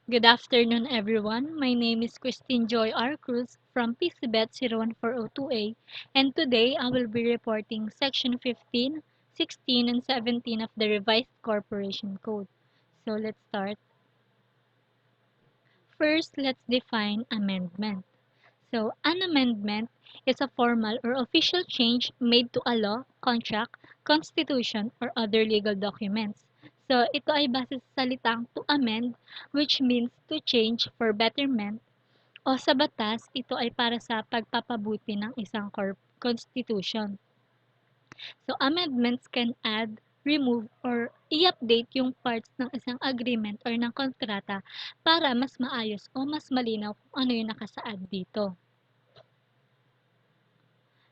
Good afternoon, everyone. My name is Christine Joy R. CRUZ from PCBet 01402A, and today I will be reporting Section 15, 16, and 17 of the Revised Corporation Code. So let's start. First, let's define amendment. So, an amendment is a formal or official change made to a law, contract, constitution, or other legal documents. So, ito ay base sa salitang to amend, which means to change for betterment, o sa batas, ito ay para sa pagpapabuti ng isang constitution. So, amendments can add, remove, or i-update yung parts ng isang agreement or ng kontrata para mas maayos o mas malinaw kung ano yung nakasaad dito.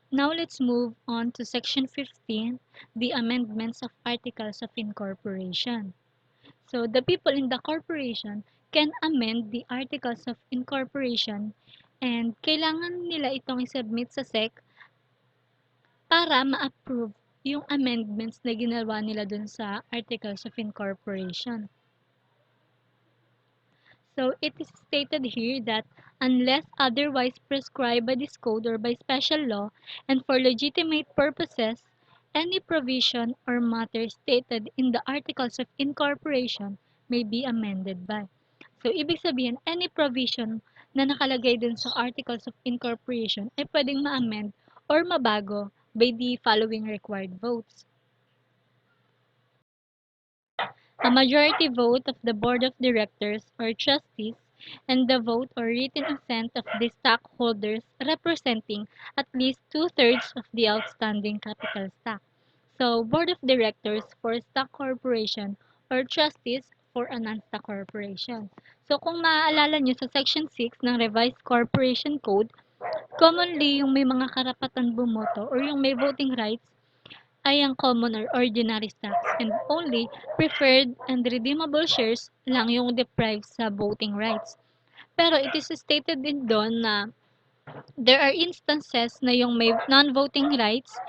Now let's move on to Section 15, the amendments of Articles of Incorporation. So the people in the corporation can amend the Articles of Incorporation and kailangan nila itong i-submit sa SEC para ma-approve yung amendments na ginawa nila dun sa Articles of Incorporation. So it is stated here that unless otherwise prescribed by this code or by special law and for legitimate purposes, any provision or matter stated in the Articles of Incorporation may be amended by. So ibig sabihin, any provision na nakalagay dun sa Articles of Incorporation ay pwedeng ma-amend or mabago by the following required votes. A majority vote of the Board of Directors or Trustees and the vote or written assent of the stockholders representing at least two-thirds of the outstanding capital stock. So, Board of Directors for stock corporation or Trustees for a non-stock corporation. So, kung maaalala nyo sa Section 6 ng Revised Corporation Code, commonly yung may mga karapatan bumoto or yung may voting rights ay ang common or ordinary stocks and only preferred and redeemable shares lang yung deprived sa voting rights. Pero it is stated din doon na there are instances na yung may non-voting rights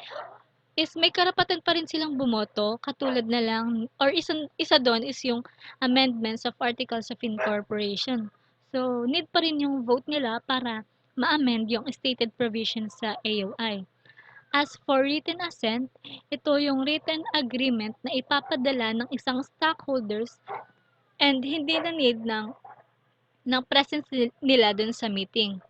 is may karapatan pa rin silang bumoto katulad na lang or isa doon is yung amendments of Articles of Incorporation. So, need pa rin yung vote nila para ma-amend yung stated provisions sa AOI. As for written assent, ito yung written agreement na ipapadala ng isang stockholders and hindi na need ng presence nila dun sa meeting.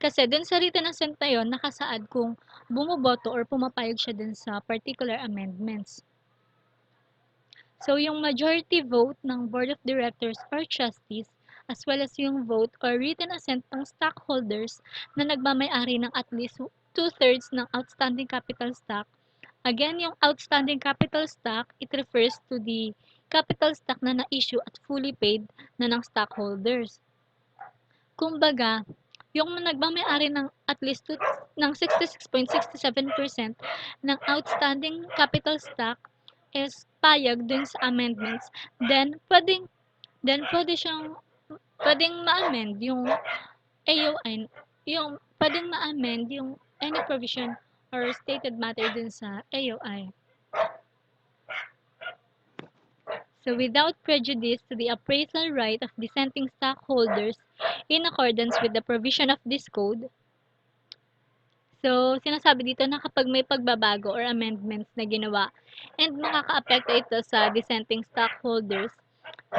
Kasi dun sa written assent na yon, nakasaad kung bumoboto or pumapayag siya dun sa particular amendments. So, yung majority vote ng Board of Directors or Trustees as well as yung vote or written assent ng stockholders na nagmamay-ari ng at least two-thirds ng outstanding capital stock. Again, yung outstanding capital stock, it refers to the capital stock na na-issue at fully paid na ng stockholders. Kumbaga, yung nagmamay-ari ng at least ng 66.67% ng outstanding capital stock is payag dun sa amendments, then pwedeng ma-amend yung AON, yung pwedeng ma-amend yung any provision or stated matter dun sa AOI. So without prejudice to the appraisal right of dissenting stockholders in accordance with the provision of this code. So, sinasabi dito na kapag may pagbabago or amendments na ginawa and makakaapekto ito sa dissenting stockholders,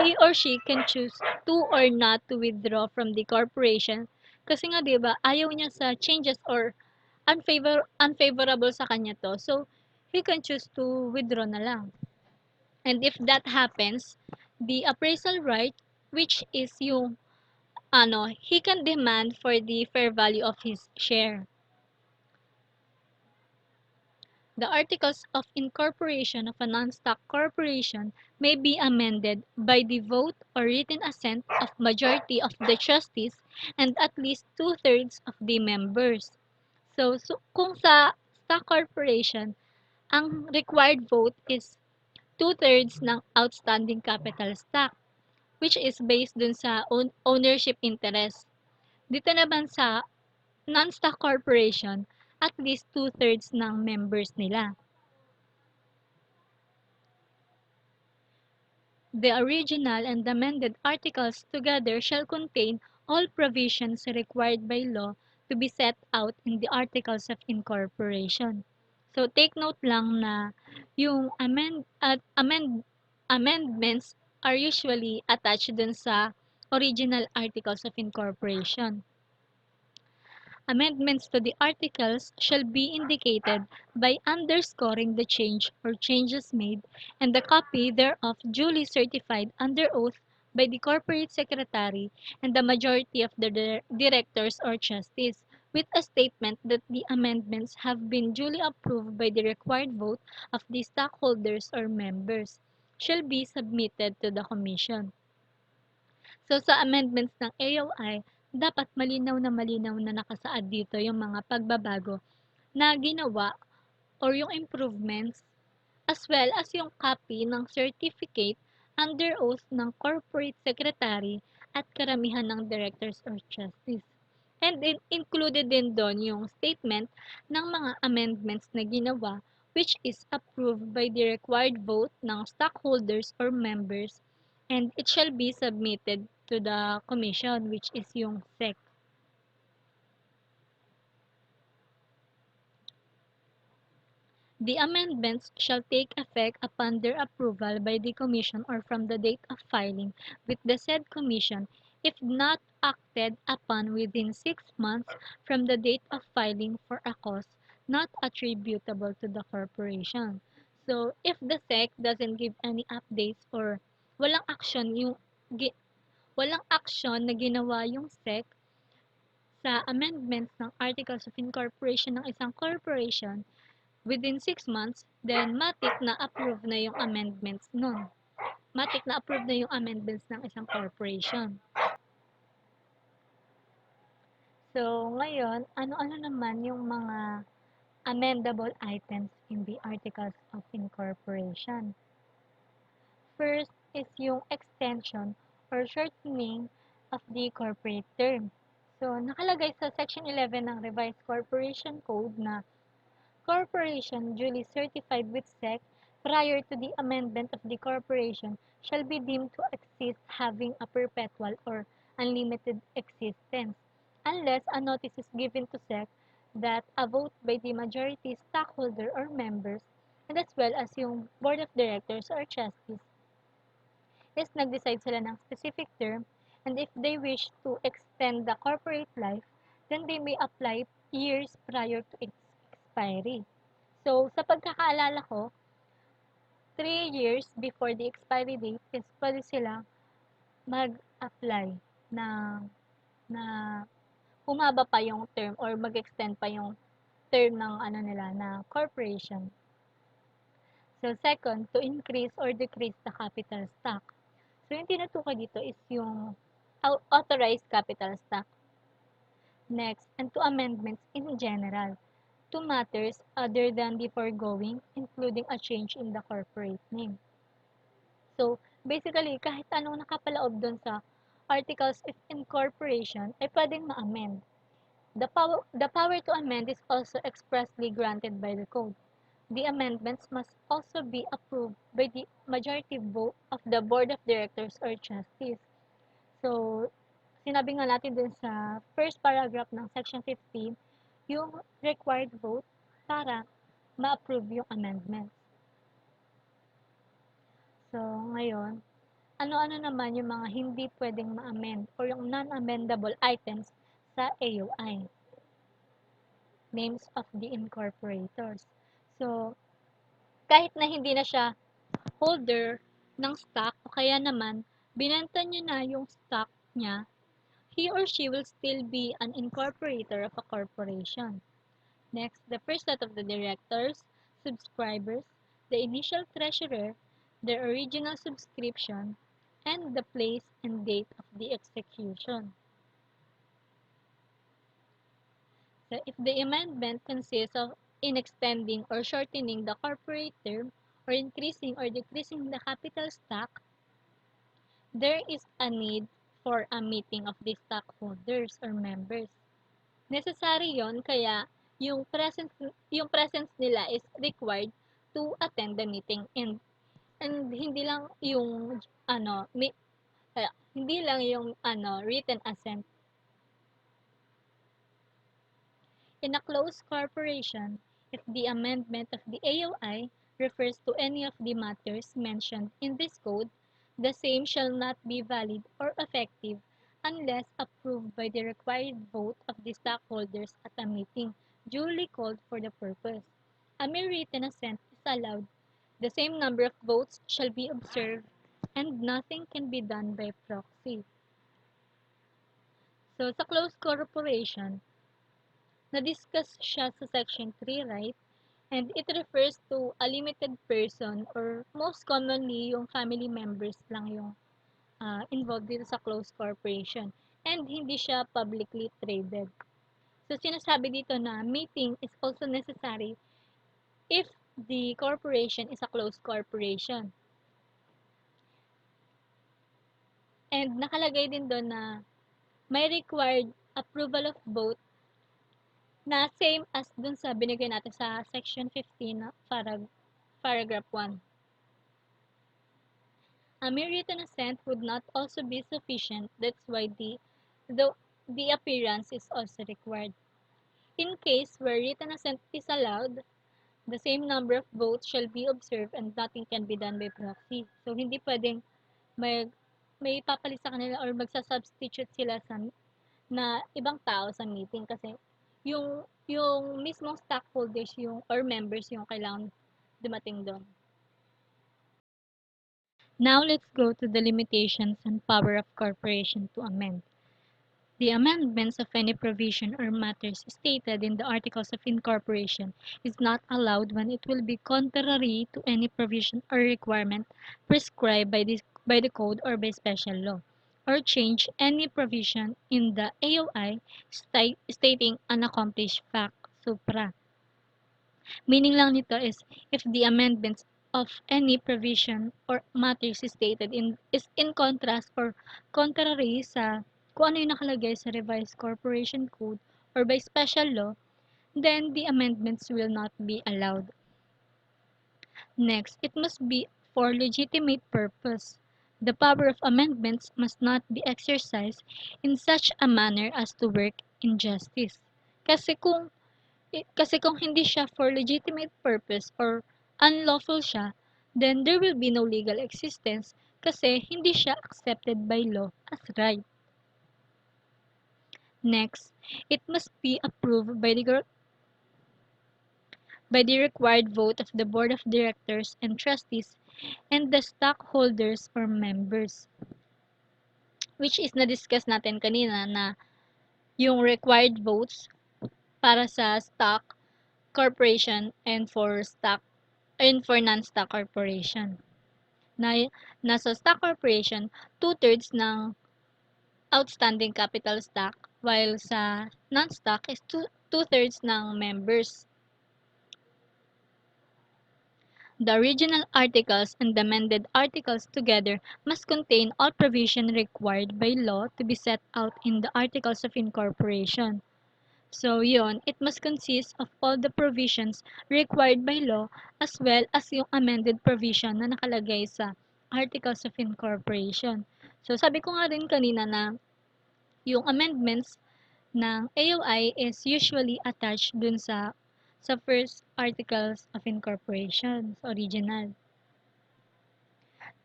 he or she can choose to or not to withdraw from the corporation kasi nga 'di ba ayaw niya sa changes or unfavorable sa kanya to. So, he can choose to withdraw na lang. And if that happens, the appraisal right, which is yung, he can demand for the fair value of his share. The articles of incorporation of a non-stock corporation may be amended by the vote or written assent of majority of the trustees and at least two-thirds of the members. So kung sa stock corporation, ang required vote is two-thirds ng outstanding capital stock, which is based dun sa ownership interest. Dito naman sa non-stock corporation, at least two-thirds ng members nila. The original and amended articles together shall contain all provisions required by law to be set out in the Articles of Incorporation. So take note lang na yung amendments are usually attached dun sa original Articles of Incorporation. Amendments to the articles shall be indicated by underscoring the change or changes made, and the copy thereof duly certified under oath by the corporate secretary and the majority of the directors or trustees, with a statement that the amendments have been duly approved by the required vote of the stockholders or members, shall be submitted to the commission. So sa amendments ng AOI, dapat malinaw na nakasaad dito yung mga pagbabago na ginawa or yung improvements as well as yung copy ng certificate under oath ng corporate secretary at karamihan ng directors or trustees. And included din doon yung statement ng mga amendments na ginawa which is approved by the required vote ng stockholders or members, and it shall be submitted to the commission which is yung SEC. The amendments shall take effect upon their approval by the Commission or from the date of filing with the said Commission, if not acted upon within 6 months from the date of filing for a cause not attributable to the corporation. So, if the SEC doesn't give any updates or walang action yung walang action na ginawa yung SEC sa amendments ng Articles of Incorporation ng isang corporation, within 6 months, then matik na approve na yung amendments nun. Matik na approve na yung amendments ng isang corporation. So, ngayon, ano-ano naman yung mga amendable items in the Articles of Incorporation? First is yung extension or shortening of the corporate term. So, nakalagay sa Section 11 ng Revised Corporation Code na corporation duly certified with SEC prior to the amendment of the corporation shall be deemed to exist having a perpetual or unlimited existence, unless a notice is given to SEC that a vote by the majority stockholder or members, and as well as yung board of directors or trustees, is nag-decide sila ng specific term, and if they wish to extend the corporate life, then they may apply years prior to its expiry. So, sa pagkakaalala ko, 3 years before the expiry date is pwede silang mag-apply na na humaba pa yung term or mag-extend pa yung term ng ano nila na corporation. So, second, to increase or decrease the capital stock. So, yung tinutukoy dito is yung authorized capital stock. Next, and to amendments in general to matters other than the foregoing, including a change in the corporate name. So, basically, kahit anong nakapaloob dun sa Articles of Incorporation ay pwedeng ma-amend. The power to amend is also expressly granted by the code. The amendments must also be approved by the majority vote of the Board of Directors or Trustees. So, sinabi nga natin dun sa first paragraph ng Section 15, yung required vote para ma-approve yung amendments. So, ngayon, ano-ano naman yung mga hindi pwedeng ma-amend or yung non-amendable items sa AOI? Names of the incorporators. So, kahit na hindi na siya holder ng stock o kaya naman binenta niya na yung stock niya, he or she will still be an incorporator of a corporation. Next, the first set of the directors, subscribers, the initial treasurer, their original subscription, and the place and date of the execution. So, if the amendment consists of in extending or shortening the corporate term or increasing or decreasing the capital stock, there is a need for a meeting of the stockholders or members. Necessary yon kaya yung presence nila is required to attend the meeting, and And hindi lang yung ano, hindi lang yung written assent. In a closed corporation, if the amendment of the AOI refers to any of the matters mentioned in this code, the same shall not be valid or effective unless approved by the required vote of the stockholders at a meeting duly called for the purpose. A mere written assent is allowed. The same number of votes shall be observed, and nothing can be done by proxy. So, sa closed corporation, na-discuss siya sa Section 3, right? And it refers to a limited person or most commonly yung family members lang yung involved dito sa closed corporation. And hindi siya publicly traded. So sinasabi dito na meeting is also necessary if the corporation is a closed corporation. And nakalagay din doon na may required approval of both na same as dun sa binigay natin sa section 15 na paragraph 1. A mere written assent would not also be sufficient. That's why the appearance is also required. In case where written assent is allowed, the same number of votes shall be observed and nothing can be done by proxy. So hindi pwedeng may may papalit sa kanila or magsa-substitute sila na ibang tao sa meeting kasi yung mismong stockholders yung or members yung kailangan dumating doon. Now let's go to the limitations and power of corporation to amend. The amendments of any provision or matters stated in the Articles of Incorporation is not allowed when it will be contrary to any provision or requirement prescribed by the code or by special law, or change any provision in the AOI stating an accomplished fact supra. Meaning lang nito is if the amendments of any provision or matters stated is in contrast or contrary sa kung ano yung nakalagay sa revised corporation code or by special law, then the amendments will not be allowed. Next, it must be for legitimate purpose. The power of amendments must not be exercised in such a manner as to work injustice. Kasi kung hindi siya for legitimate purpose or unlawful siya, then there will be no legal existence kasi hindi siya accepted by law as right. Next, it must be approved by the required vote of the board of directors and trustees and the stockholders or members, which is na-discuss natin kanina na yung required votes para sa stock corporation and for non-stock corporation. Nasa stock corporation, two-thirds ng outstanding capital stock, while sa non-stock is two-thirds ng members. The original articles and the amended articles together must contain all provision required by law to be set out in the Articles of Incorporation. So yun, it must consist of all the provisions required by law as well as yung amended provision na nakalagay sa Articles of Incorporation. So sabi ko nga rin kanina na yung amendments ng AOI is usually attached dun sa first Articles of Incorporation, sa original.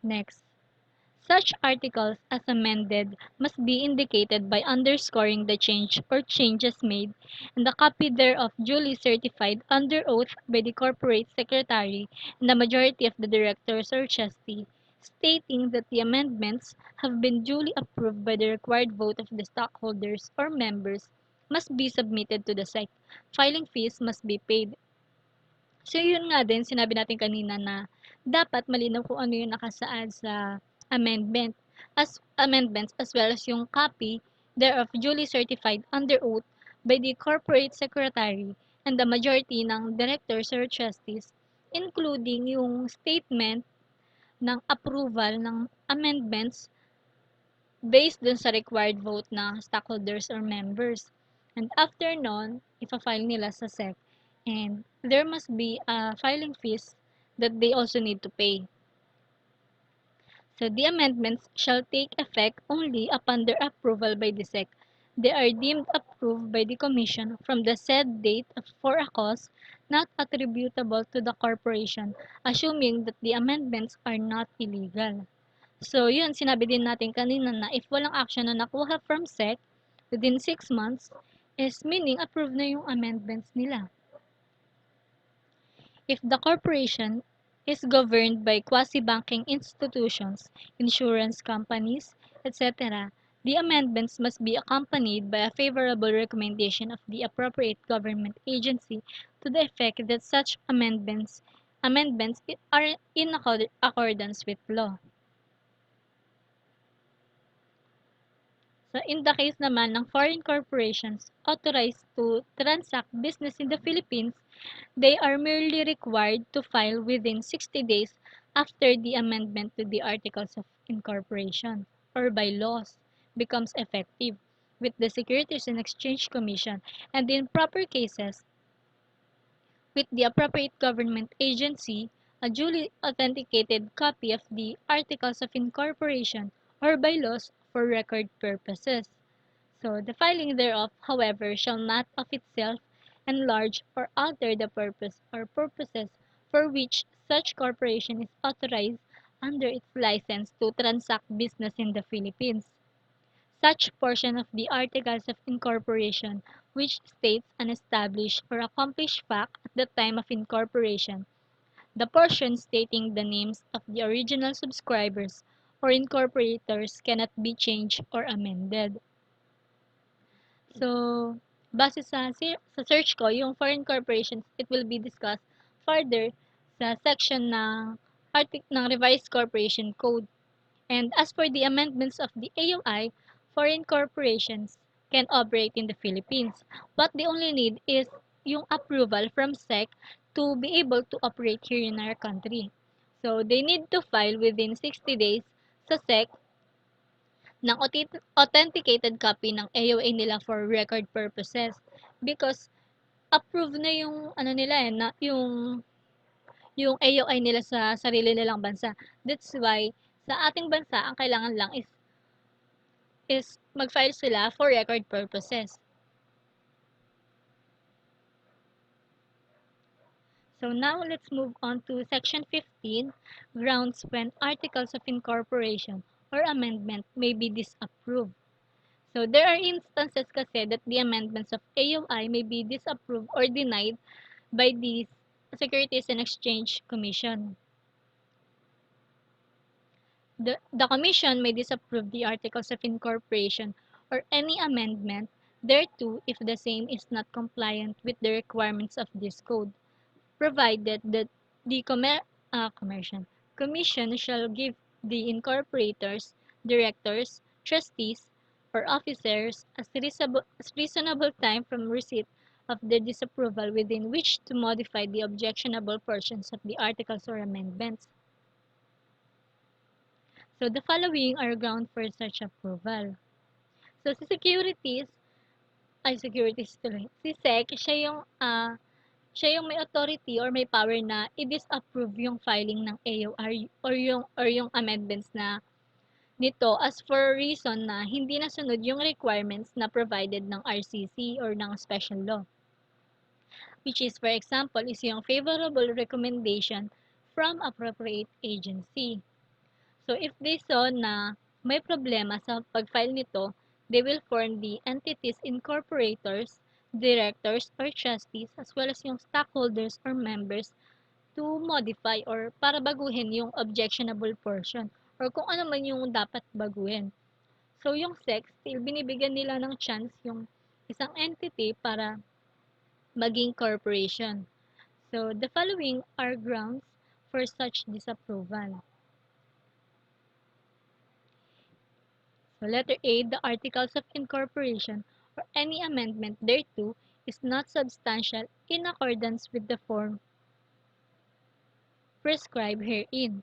Next, such articles as amended must be indicated by underscoring the change or changes made, and a copy thereof duly certified under oath by the corporate secretary and the majority of the directors or trustee, stating that the amendments have been duly approved by the required vote of the stockholders or members, must be submitted to the SEC. Filing fees must be paid. So, yun nga din, sinabi natin kanina na dapat malinaw kung ano yung nakasaad sa amendments as well as yung copy thereof duly certified under oath by the corporate secretary and the majority ng directors or trustees, including yung statement ng approval ng amendments based dun sa required vote ng stockholders or members. And after nun, ipa-file nila sa SEC. And there must be a filing fees that they also need to pay. So the amendments shall take effect only upon their approval by the SEC. They are deemed approved by the Commission from the said date for a cause not attributable to the corporation, assuming that the amendments are not illegal. So yun, sinabi din natin kanina na if walang action na nakuha from SEC within 6 months, is meaning approved na yung amendments nila. If the corporation is governed by quasi-banking institutions, insurance companies, etc., the amendments must be accompanied by a favorable recommendation of the appropriate government agency to the effect that such amendments are in accordance with law. So in the case naman ng foreign corporations authorized to transact business in the Philippines, they are merely required to file within 60 days after the amendment to the Articles of Incorporation or bylaws becomes effective with the Securities and Exchange Commission, and in proper cases with the appropriate government agency a duly authenticated copy of the Articles of Incorporation or bylaws for record purposes. So the filing thereof, however, shall not of itself enlarge or alter the purpose or purposes for which such corporation is authorized under its license to transact business in the Philippines. Such portion of the Articles of Incorporation which states an established or accomplished fact at the time of incorporation, the portion stating the names of the original subscribers or incorporators cannot be changed or amended. So, base sa search ko, yung foreign corporations, it will be discussed further sa section ng Revised Corporation Code. And as for the amendments of the AOI, foreign corporations can operate in the Philippines. What they only need is yung approval from SEC to be able to operate here in our country. So, they need to file within 60 days sa SEC ng authenticated copy ng AOA nila for record purposes because approve na yung ano nila na yung AOI nila sa sarili nilang bansa. That's why sa ating bansa ang kailangan lang is mag-file sila for record purposes. So now let's move on to section 15, grounds when articles of incorporation or amendment may be disapproved. So there are instances kasi that the amendments of AOI may be disapproved or denied by the Securities and Exchange Commission. The Commission may disapprove the Articles of Incorporation or any amendment thereto if the same is not compliant with the requirements of this code, provided that the Commission shall give the incorporators, directors, trustees, or officers a reasonable time from receipt of the disapproval within which to modify the objectionable portions of the articles or amendments. So the following are ground for such approval. So si securities tuloy. Si SEC, siya yung may authority or may power na i-disapprove yung filing ng AOR or yung amendments na nito as for reason na hindi nasunod yung requirements na provided ng RCC or ng special law. Which is, for example, is yung favorable recommendation from appropriate agency. So, if they saw na may problema sa pag-file nito, they will form the entities incorporators, directors, or trustees, as well as yung stockholders or members to modify or para baguhin yung objectionable portion or kung ano man yung dapat baguhin. So, yung SEC, still binibigyan nila ng chance yung isang entity para maging corporation. So, the following are grounds for such disapproval. So, letter A, the Articles of Incorporation or any amendment thereto is not substantial in accordance with the form prescribed herein.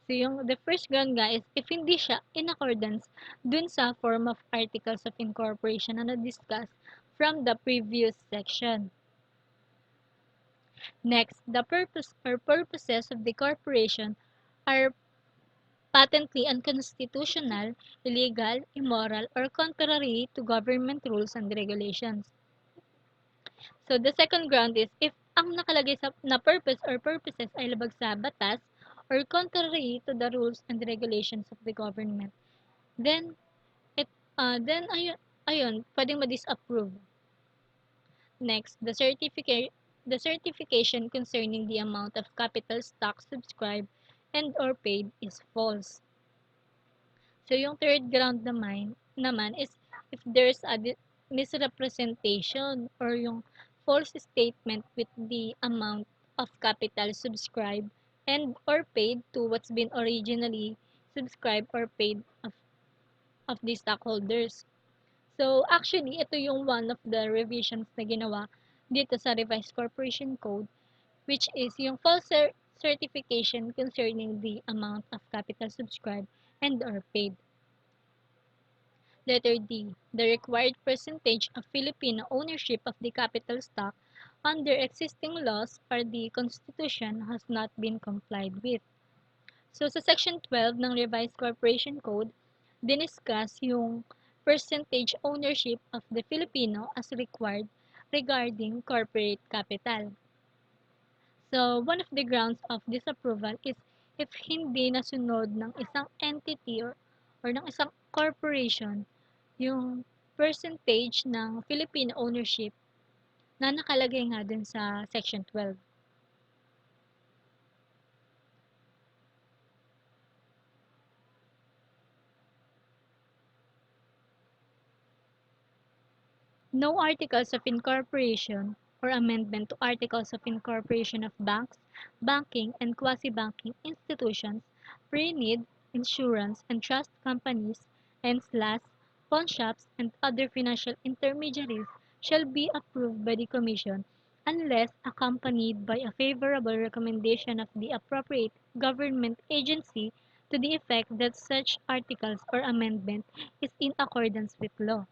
So, the first ground nga is if hindi siya in accordance dun sa form of Articles of Incorporation na na-discuss from the previous section. Next, the purpose or purposes of the corporation are patently unconstitutional, illegal, immoral, or contrary to government rules and regulations. So the second ground is if ang nakalagay na purpose or purposes ay labag sa batas or contrary to the rules and regulations of the government, then it then ayun, pwedeng ma-disapprove. Next, the certification concerning the amount of capital stock subscribed and or paid is false. So yung third ground naman is if there's a misrepresentation or yung false statement with the amount of capital subscribed and or paid to what's been originally subscribed or paid of the stockholders. So actually, ito yung one of the revisions na ginawa dito sa Revised Corporation Code, which is yung false certification concerning the amount of capital subscribed and or paid. Letter D. The required percentage of Filipino ownership of the capital stock under existing laws or the Constitution has not been complied with. So sa Section 12 ng Revised Corporation Code, diniscuss yung percentage ownership of the Filipino as required regarding corporate capital. So, one of the grounds of disapproval is if hindi nasunod ng isang entity or ng isang corporation yung percentage ng Filipino ownership na nakalagay nga dun sa Section 12. No articles of incorporation or amendment to articles of incorporation of banks, banking, and quasi-banking institutions, pre-need, insurance, and trust companies, and SLAS, pawnshops, and other financial intermediaries shall be approved by the Commission unless accompanied by a favorable recommendation of the appropriate government agency to the effect that such articles or amendment is in accordance with law.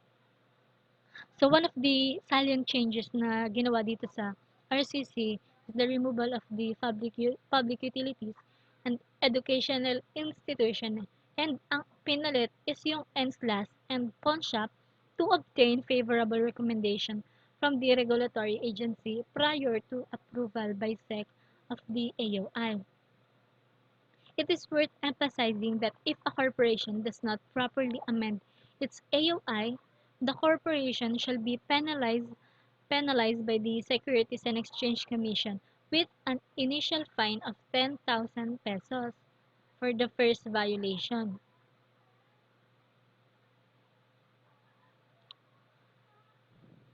So one of the salient changes na ginawa dito sa RCC is the removal of the public utilities and educational institution, and ang pinalit is yung NSLAS and pawnshop to obtain favorable recommendation from the regulatory agency prior to approval by SEC of the AOI. It is worth emphasizing that if a corporation does not properly amend its AOI, the corporation shall be penalized by the Securities and Exchange Commission with an initial fine of 10,000 pesos for the first violation.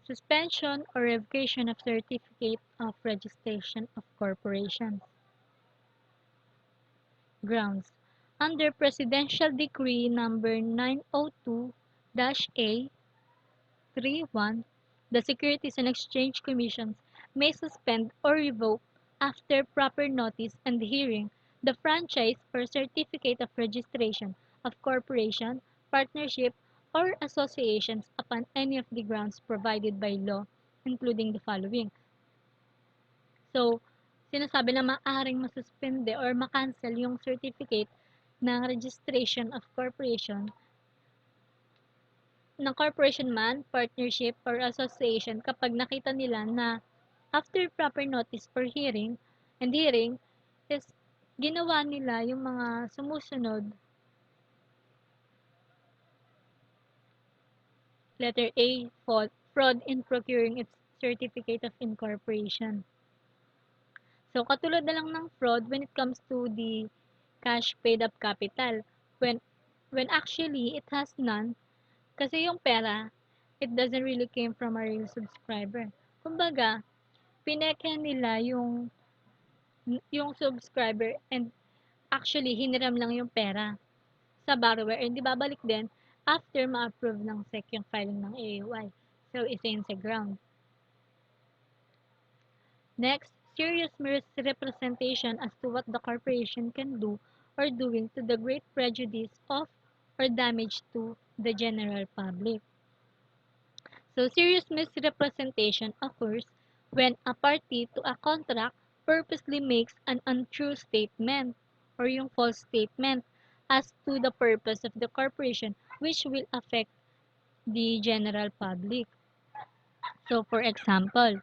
Suspension or revocation of certificate of registration of corporations. Grounds. Under Presidential Decree number 902-A 31, the Securities and Exchange Commission may suspend or revoke, after proper notice and hearing, the franchise or certificate of registration of corporation, partnership, or associations upon any of the grounds provided by law, including the following. So, sinasabi na maaaring masuspende or makancel yung certificate ng registration of corporation ng corporation man, partnership, or association kapag nakita nila na after proper notice for hearing is ginawa nila yung mga sumusunod. Letter A, fraud in procuring its certificate of incorporation. So, katulad na lang ng fraud when it comes to the cash paid up capital. When actually it has none, kasi yung pera, it doesn't really came from a real subscriber. Kumbaga, pineke nila yung subscriber and actually hiniram lang yung pera sa borrower and di babalik din after ma-approve ng SEC yung filing ng AOI. So, isa yun sa ground. Next, serious misrepresentation as to what the corporation can do or doing to the great prejudice of or damage to the general public. So, serious misrepresentation occurs when a party to a contract purposely makes an untrue statement or yung false statement as to the purpose of the corporation which will affect the general public. So, for example,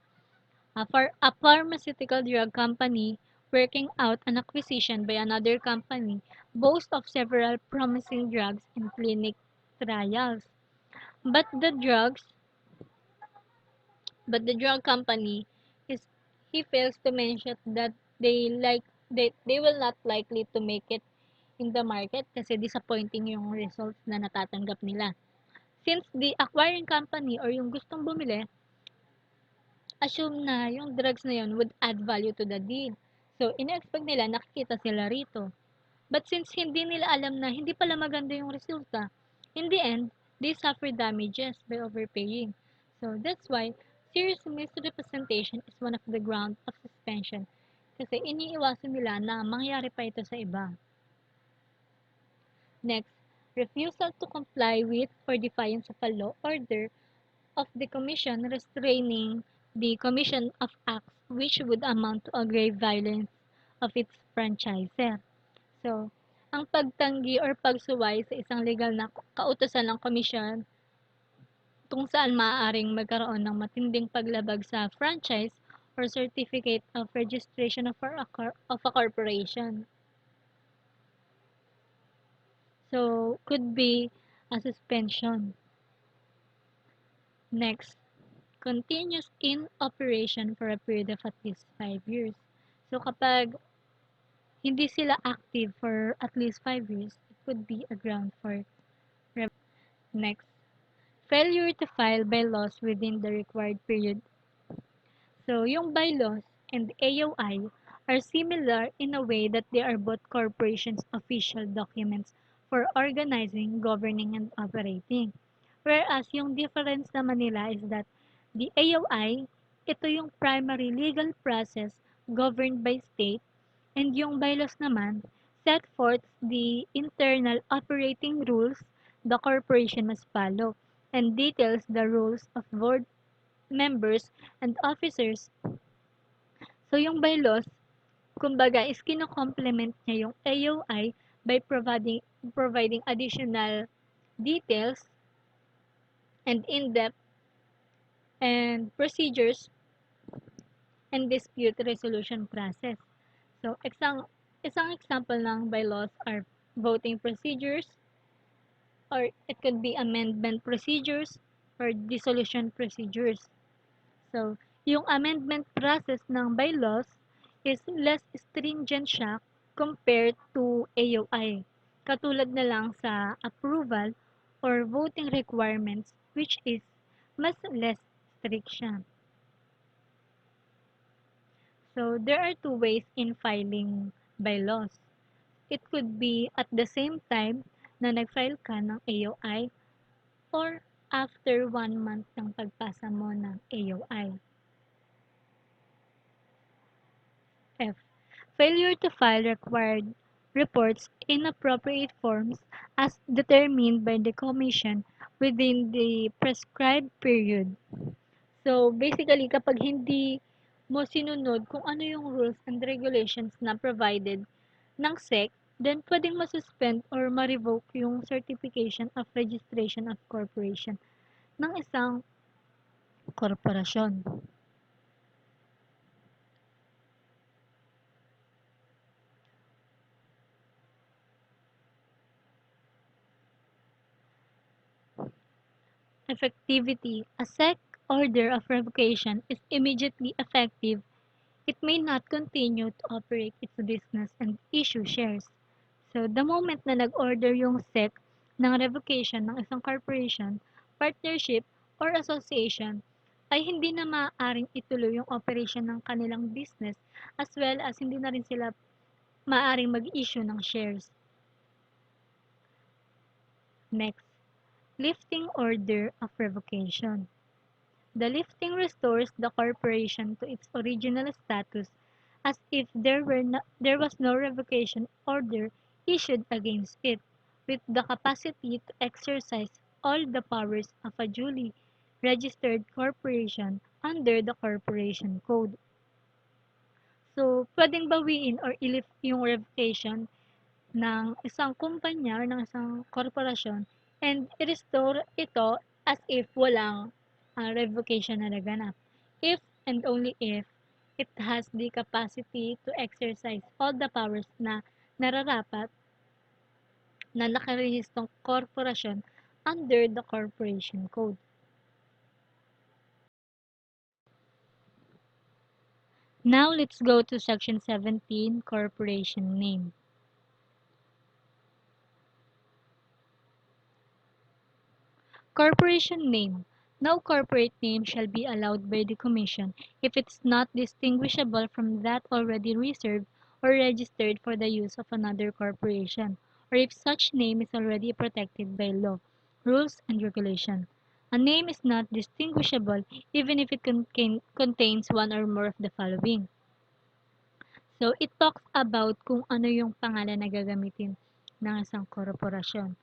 for a pharmaceutical drug company working out an acquisition by another company boasts of several promising drugs in clinic trials. But the drugs, but the drug company is he fails to mention that they will not likely to make it in the market kasi disappointing yung results na natatanggap nila. Since the acquiring company or yung gustong bumili assume na yung drugs na yun would add value to the deal. So, ina-expect nila nakikita sila rito. But since hindi nila alam na hindi pala maganda yung resulta, in the end, they suffer damages by overpaying. So, that's why serious misrepresentation is one of the grounds of suspension. Kasi iniiwasan nila na mangyari pa ito sa iba. Next, refusal to comply with or defiance of a law order of the Commission restraining the commission of acts which would amount to a grave violence of its franchisor. So, ang pagtanggi or pagsuway sa isang legal na kautusan ng komisyon kung saan maaaring magkaroon ng matinding paglabag sa franchise or certificate of registration of a corporation. So, could be a suspension. Next, continues in operation for a period of at least 5 years. So, kapag hindi sila active for at least 5 years, it could be a ground for next. Failure to file bylaws within the required period. So, yung bylaws and AOI are similar in a way that they are both corporations' official documents for organizing, governing, and operating. Whereas, yung difference naman nila is that the AOI, ito yung primary legal process governed by state, and yung bylaws naman set forth the internal operating rules the corporation must follow and details the rules of board members and officers. So, yung bylaws, kumbaga, is kino-complement niya yung AOI by providing additional details and in-depth and procedures and dispute resolution process. So, isang example ng bylaws are voting procedures, or it could be amendment procedures, or dissolution procedures. So, yung amendment process ng bylaws is less stringent siya compared to AOI. Katulad na lang sa approval or voting requirements which is mas less strict siya. So, there are two ways in filing bylaws. It could be at the same time na nag-file ka ng AOI or after 1 month ng pagpasa mo ng AOI. F. Failure to file required reports in appropriate forms as determined by the Commission within the prescribed period. So, basically, kapag hindi mo sinunod kung ano yung rules and regulations na provided ng SEC, then pwedeng masuspend or ma-revoke yung certification of registration of corporation ng isang korporasyon. Effectivity. A SEC order of revocation is immediately effective. It may not continue to operate its business and issue shares. So, the moment na nag-order yung SEC ng revocation ng isang corporation, partnership, or association, ay hindi na maaaring ituloy yung operation ng kanilang business as well as hindi na rin sila maaaring mag-issue ng shares. Next, lifting order of revocation. The lifting restores the corporation to its original status as if there was no revocation order issued against it, with the capacity to exercise all the powers of a duly registered corporation under the Corporation Code. So, pwedeng bawiin or i-lift yung revocation ng isang kumpanya or ng isang korporasyon and i-restore ito as if walang revocation na naganap. If and only if it has the capacity to exercise all the powers na nararapat na nakarehistong korporasyon under the Corporation Code. Now let's go to Section 17, Corporation Name. Corporation Name. No corporate name shall be allowed by the Commission if it is not distinguishable from that already reserved or registered for the use of another corporation, or if such name is already protected by law, rules, and regulation. A name is not distinguishable even if it contains one or more of the following. So, it talks about kung ano yung pangalan na gagamitin ng isang korporasyon.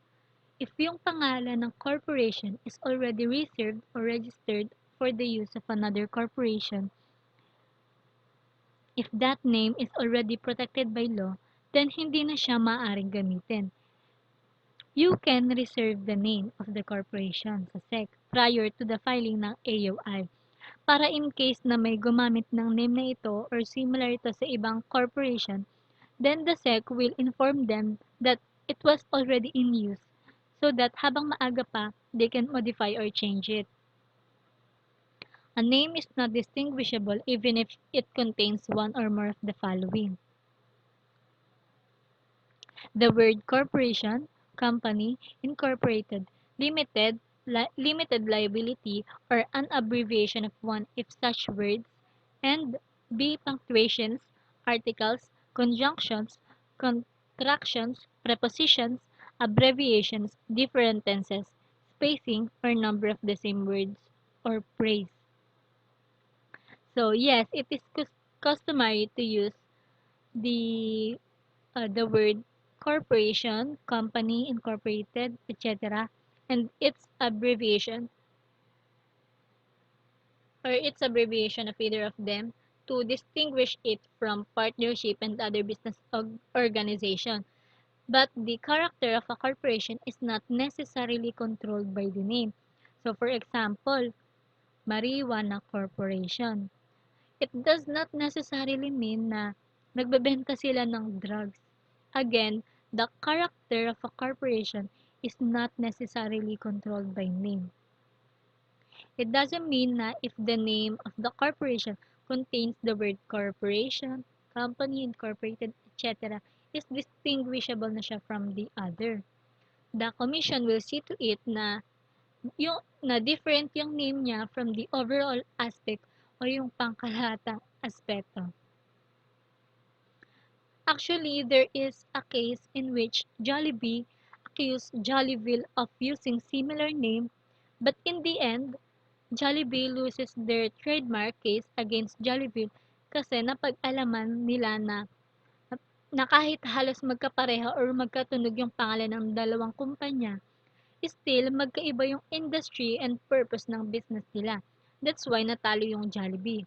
If yung pangalan ng corporation is already reserved or registered for the use of another corporation, if that name is already protected by law, then hindi na siya maaaring gamitin. You can reserve the name of the corporation sa SEC prior to the filing ng AOI para in case na may gumamit ng name na ito or similar ito sa ibang corporation, then the SEC will inform them that it was already in use so that habang maaga pa, they can modify or change it. A name is not distinguishable even if it contains one or more of the following. The word corporation, company, incorporated, limited liability, or an abbreviation of one if such words, and B. Punctuations, articles, conjunctions, contractions, prepositions, abbreviations, different tenses, spacing, or number of the same words or phrase. So yes, it is customary to use the word corporation, company, incorporated, etc. and its abbreviation of either of them to distinguish it from partnership and other business organization. But the character of a corporation is not necessarily controlled by the name. So for example, Marijuana Corporation. It does not necessarily mean na nagbebenta sila ng drugs. Again, the character of a corporation is not necessarily controlled by name. It doesn't mean na if the name of the corporation contains the word corporation, company, incorporated, etc., is distinguishable na siya from the other. The commission will see to it na different yung name niya from the overall aspect o yung pangkalahatang aspeto. Actually, there is a case in which Jollibee accused Jollyville of using similar name, but in the end, Jollibee loses their trademark case against Jollibee kasi napag-alaman nila na kahit halos magkapareha or magkatunog yung pangalan ng dalawang kumpanya, still magkaiba yung industry and purpose ng business nila. That's why natalo yung Jollibee.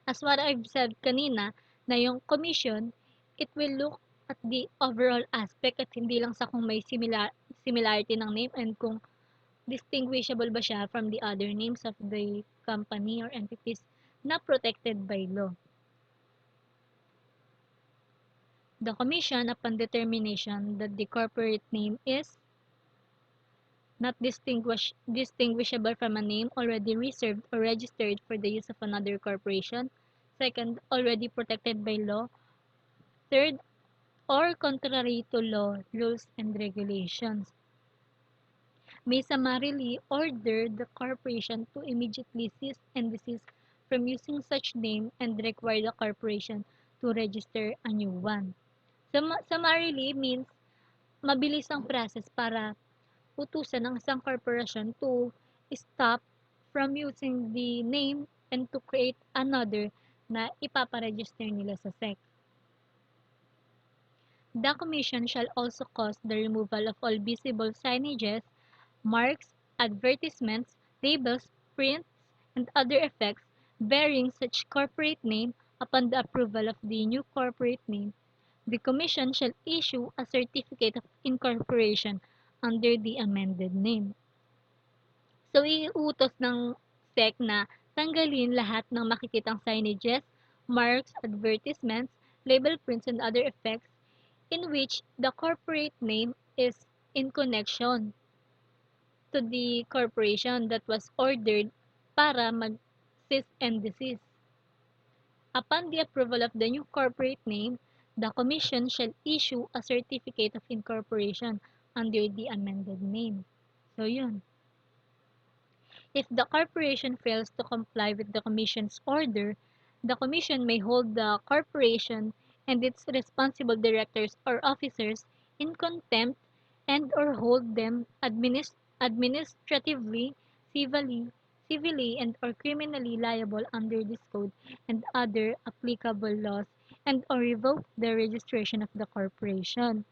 As what I've said kanina, na yung commission, it will look at the overall aspect at hindi lang sa kung may similarity ng name and kung distinguishable ba siya from the other names of the company or entities na protected by law. The commission, upon determination that the corporate name is not distinguishable from a name already reserved or registered for the use of another corporation. Second, already protected by law. Third, or contrary to law, rules, and regulations, may summarily order the corporation to immediately cease and desist from using such name and require the corporation to register a new one. Summarily means mabilis ang process para utusan ng isang corporation to stop from using the name and to create another na ipaparegister nila sa SEC. The Commission shall also cause the removal of all visible signages, marks, advertisements, labels, prints, and other effects bearing such corporate name upon the approval of the new corporate name The Commission shall issue a certificate of incorporation under the amended name. So, iuutos ng SEC na tanggalin lahat ng makikitang signages, marks, advertisements, label prints, and other effects in which the corporate name is in connection to the corporation that was ordered para mag-cease and desist. Upon the approval of the new corporate name, the Commission shall issue a certificate of incorporation under the amended name. So, yun. If the corporation fails to comply with the Commission's order, the Commission may hold the corporation and its responsible directors or officers in contempt and/or hold them administratively, civilly and/or criminally liable under this code and other applicable laws and/or revoke the registration of the corporation.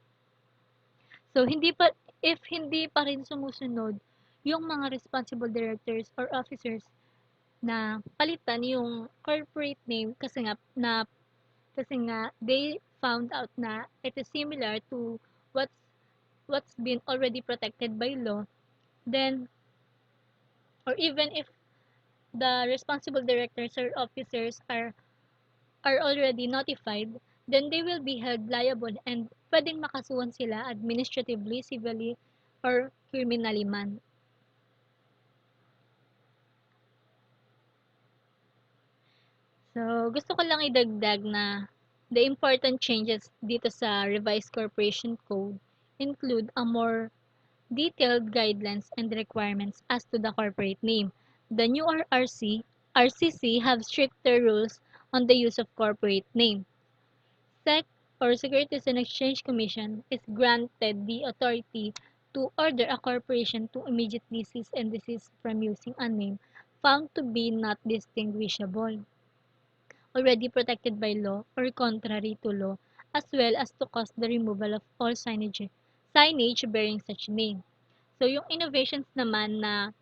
So, if hindi pa rin sumusunod yung mga responsible directors or officers na palitan yung corporate name kasi nga they found out na it is similar to what's what's been already protected by law, then or even if the responsible directors or officers are already notified, then they will be held liable and pwedeng makasuhan sila administratively, civilly, or criminally man. So, gusto ko lang idagdag na the important changes dito sa revised corporation code include a more detailed guidelines and requirements as to the corporate name. The new RCC have stricter rules on the use of corporate name. SEC or Securities and Exchange Commission is granted the authority to order a corporation to immediately cease and desist from using a name found to be not distinguishable, already protected by law or contrary to law, as well as to cause the removal of all signage bearing such name. So, yung innovations naman na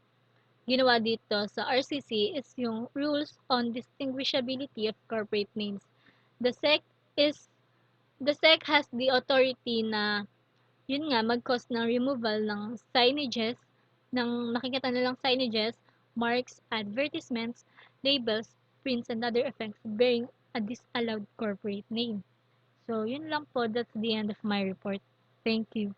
ginawa dito sa RCC is yung rules on distinguishability of corporate names. The SEC is the SEC has the authority na yun nga mag-cause ng removal ng signages, ng nakikita nilang signages, marks, advertisements, labels, prints, and other effects bearing a disallowed corporate name. So, yun lang po. That's the end of my report. Thank you.